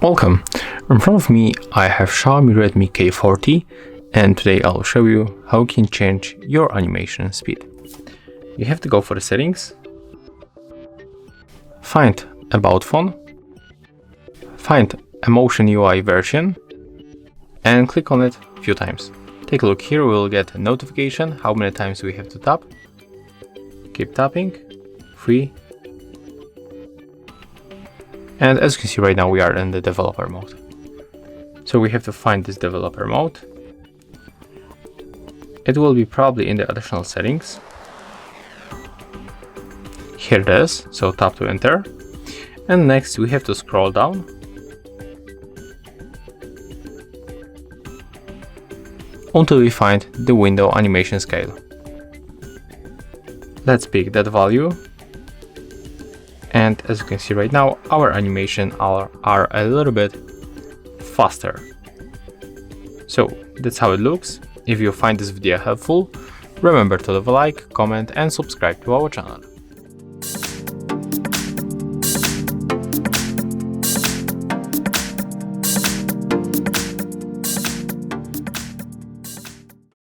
Welcome! In front of me I have Xiaomi Redmi K40, and today I'll show you how you can change your animation speed. You have to go for the settings, find About Phone, find Emotion UI version, and click on it a few times. Take a look here, we will get a notification how many times we have to tap. Keep tapping, 3. And as you can see right now we are in the developer mode. So we have to find this developer mode. It will be probably in the additional settings. Here it is, so tap to enter. And next we have to scroll down until we find the window animation scale. Let's pick that value. And as you can see right now, our animation are a little bit faster. So that's how it looks. If you find this video helpful, remember to leave a like, comment and subscribe to our channel.